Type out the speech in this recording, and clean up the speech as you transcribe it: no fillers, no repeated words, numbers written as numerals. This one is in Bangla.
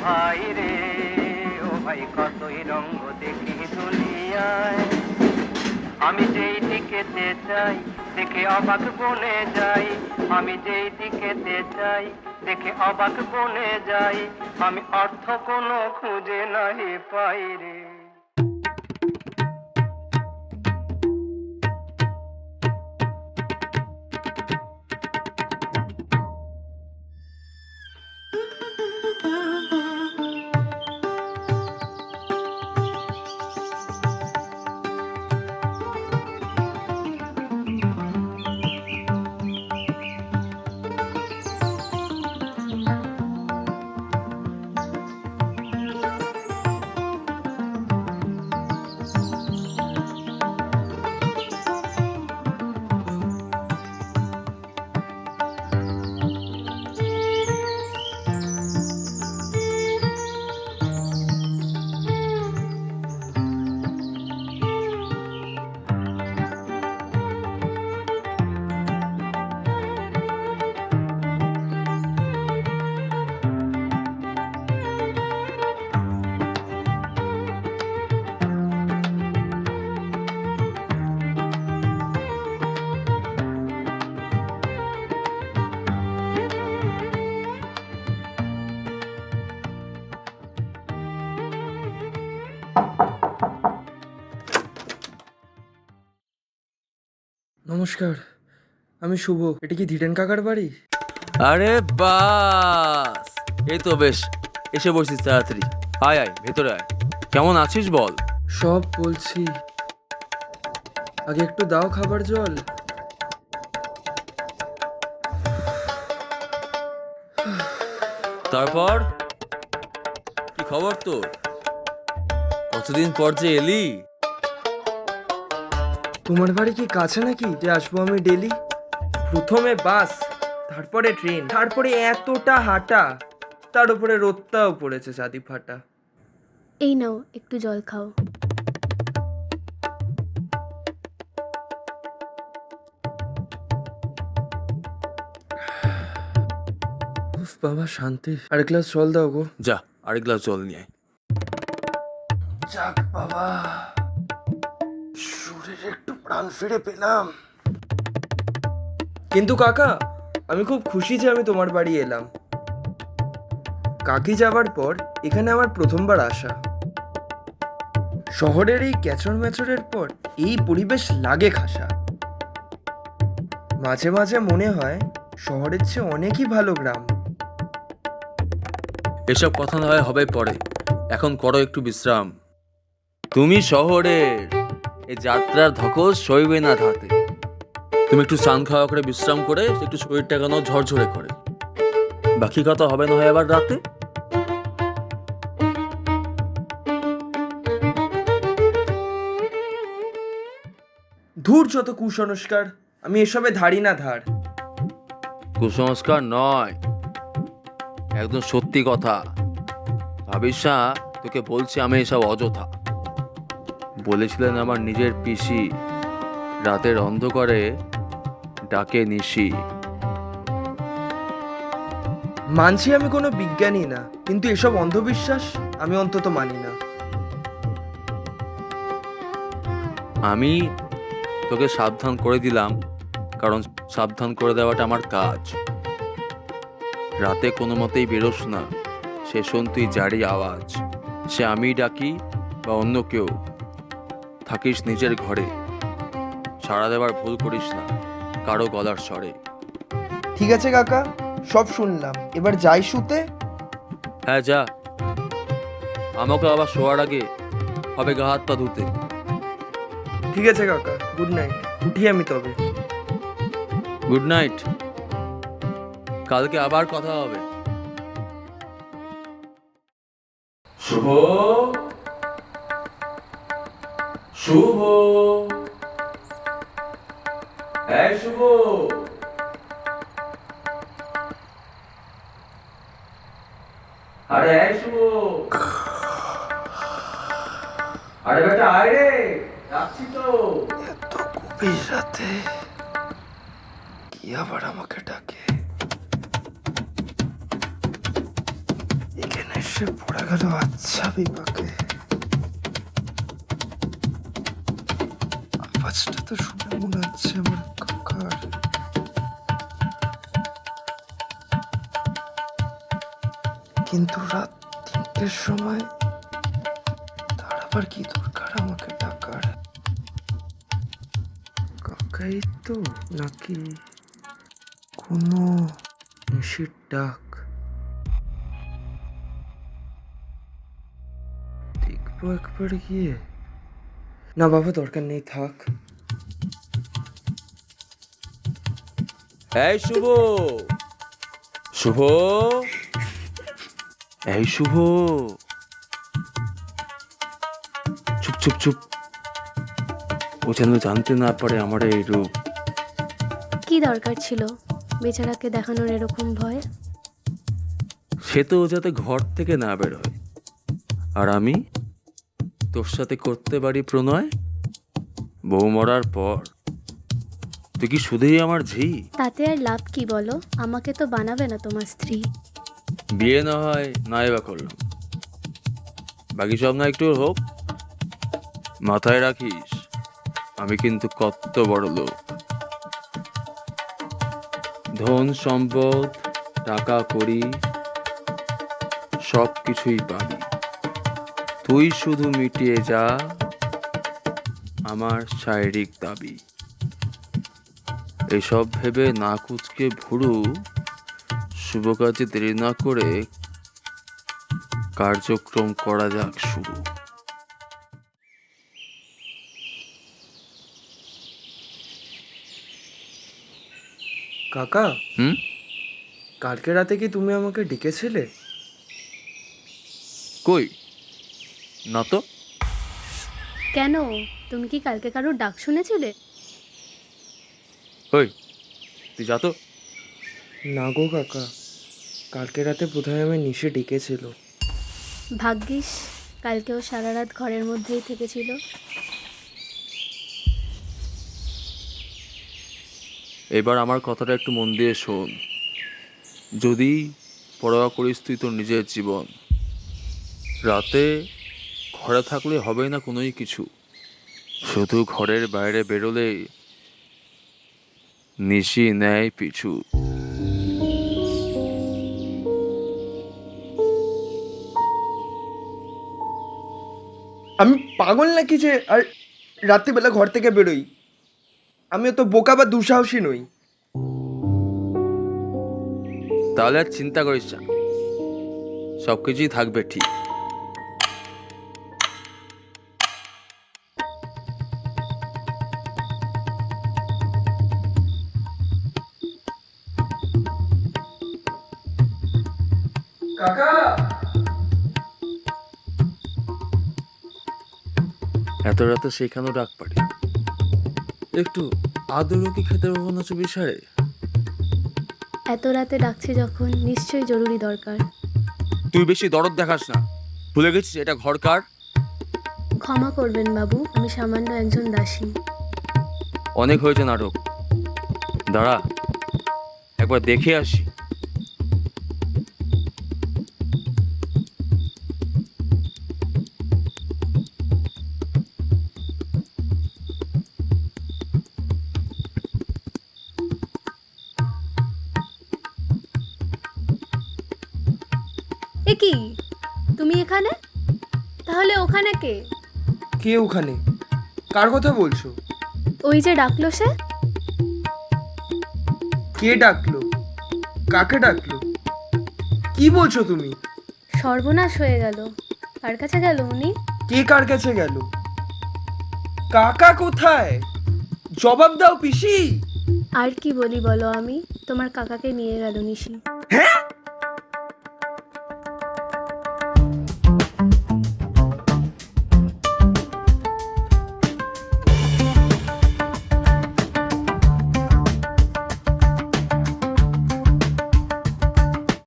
ভাই রে, ও ভাই কতই রঙ্গ দেখি দুনিয়ায়। আমি যেই দিকেতে চাই দেখে অবাক বনে যাই, আমি যেই দিকেতে চাই দেখে অবাক বনে যাই, আমি অর্থ কোনো খুঁজে নাই পাই রে। নমস্কার, আমি শুভ। এটা কি ধীরেন কাকার বাড়ি? আরে বাস, এই তো বেশ, এসে বসিস তাড়াতাড়ি। আয় আয়, ভেতরে আয়। কেমন আছিস বল? সব বলছি, আগে একটু দাও খাবার জল। তারপর কি খবর তোর? কতদিন পর যে এলি। তোমার বাড়ি কি কাছে নাকি যে আসবো আমি ডেলি? প্রথমে বাস, তারপরে ট্রেন, তারপরে এতটা হাঁটা, তার উপরে রোদটাও পড়েছে চাঁদি ফাটা। এই নাও একটু জল খাও। উফ বাবা, শান্তি। আর এক গ্লাস জল দাও গো। যা, আরেক গ্লাস জল নিয়ে আয়। যাক বাবা, শরীরে একটু প্রাণ ফিরে পেলাম। কিন্তু কাকা, আমি খুব খুশি যে আমি তোমার বাড়ি এলাম। কাকি যাবার পর এখানে আমার প্রথমবার আসা। শহরের এই ক্যাচর ম্যাচরের পর এই পরিবেশ লাগে খাসা। মাঝে মাঝে মনে হয় শহরের চেয়ে অনেকই ভালো গ্রাম। এসব কথা না হয় হবে পরে, এখন করো একটু বিশ্রাম। তুমি শহরের এই যাত্রার ধকল সইবে না ধাতে। তুমি একটু স্নান খাওয়া করে বিশ্রাম করে একটু শরীরটা কেন ঝরঝরে করে, বাকি কথা হবে না হয় আবার রাতে। ধুর যত কুসংস্কার, আমি এসবে ধারি না ধার। কুসংস্কার নয়, একদম সত্যি কথা। ভাবিস না, তোকে বলছি আমি এসব অযথা। বলেছিলেন আমার নিজের পিসি, রাতের অন্ধকারে ডাকে নিশি। মানছি আমি কোনো বিজ্ঞানী না, কিন্তু এসব অন্ধবিশ্বাস আমি অন্তত মানি না। আমি তোকে সাবধান করে দিলাম, কারণ সাবধান করে দেওয়াটা আমার কাজ। রাতে কোনো মতেই বেরোস না, সে শোন তুই যারই আওয়াজ, সে আমি ডাকি বা অন্য কেউ। থাকিস নিজের ঘরে, সাড়া দেওয়ার ভুল করিস না কারো গলার স্বরে। ঠিক আছে কাকা, সব শুনলাম, এবার যাই শুতে। হ্যাঁ যা, আমাকে আবার শোয়ার আগে হবে গা হাত পা ধুতে। ঠিক আছে কাকা, গুড নাইট। উঠি আমি তবে। গুড নাইট, কালকে আবার কথা হবে। শুভ শুভ, এই শুভ, আরে এই শুভ, আরে বেটা আয় রে, যাচ্ছি তো। এত গভীর রাতে কি আবার আমাকে ডাকে? এখানে এসে পড়ে গেল আচ্ছা বিপাকে। আওয়াজটা তো শুনে মনে হচ্ছে আমার কাকার। কিন্তু রাত 3টের সময় তার আবার কি দরকার আমাকে ডাকার? কাকাই তো, নাকি কোনো নিশির ডাক? দেখবো একবার গিয়ে। না বাবা, দরকার নেই, থাক। এই শুভ, শুভ, এই শুভ, চুপ চুপ চুপ। ও যেন জানতে না পারে আমার এই রূপ। কি দরকার ছিল বেচারাকে দেখানোর এরকম ভয়? সে তো ও যাতে ঘর থেকে না বেরোয়। আর আমি তোর সাথে করতে পারি প্রণয় বউ মরার পর। তুই কি শুধুই আমার ঝি? তাতে আর লাভ কি বলো? আমাকে তো বানাবে না তোমার স্ত্রী। বিয়ে না হয় নাই বা করলাম, বাকি সব না একটু হোক। মাথায় রাখিস, আমি কিন্তু কত বড় লোক। ধন সম্পদ টাকা করি সব কিছুই পাবি। তুই শুধু মিটিয়ে যা আমার শারীরিক দাবি। এসব ভেবে না কুচকে ভুরু, শুভ কাজে দেরি না করে কার্যক্রম করা যাক শুরু। কাকা, হুম? কালকে রাতে কি তুমি আমাকে ডেকেছিলে? কই না তো। কেন, তুমি কি কালকে কারোর ডাক শুনেছিলে? কই তুই যা তো। না গো কাকা, কালকে রাতে বোধহয় আমি নিশে ডেকেছিল। ভাগ্যিস কালকেও সারা রাত ঘরের মধ্যেই থেকেছিল। এবার আমার কথাটা একটু মন দিয়ে শোন। যদি পরোয়া করিস তুই তোর নিজের জীবন, রাতে ঘরে থাকলে হবে না কোনোই কিছু। শুধু ঘরের বাইরে বেরোলেই নিশি নেয় পিছু। আমি পাগল নাকি যে আর রাত্রিবেলা ঘর থেকে বেরোই? আমি অত বোকা বা দুঃসাহসী নই। তাহলে আর চিন্তা করিস না, সব কিছুই থাকবে ঠিক। কাকা, এত রাতে সেখানেও ডাক পারি। একটু আদরও কি খেতে পাবো না চব্বিশ সাড়ে? এত রাতে ডাকছে যখন নিশ্চয়ই জরুরি দরকার। তুই বেশি দরদ দেখাস না, ভুলে গেছিস এটা ঘর কার? ক্ষমা করবেন বাবু, আমি সামান্য একজন দাসী। অনেক হয়েছে নাটক, দাঁড়া একবার দেখে আসি। এ কি, তুমি এখানে? তাহলে ওখানে কে? কে ওখানে? কার কথা বলছো? ওই যে ডাকলো সে। কে ডাকলো? কাকে ডাকলো? কি বলছো তুমি? সর্বনাশ হয়ে গেল। কার কাছে গেল উনি? কে কার কাছে গেল? কাকা কোথায়? জবাব দাও পিসি। আর কি বলি বলো, আমি তোমার কাকাকে নিয়ে গেল নিশি।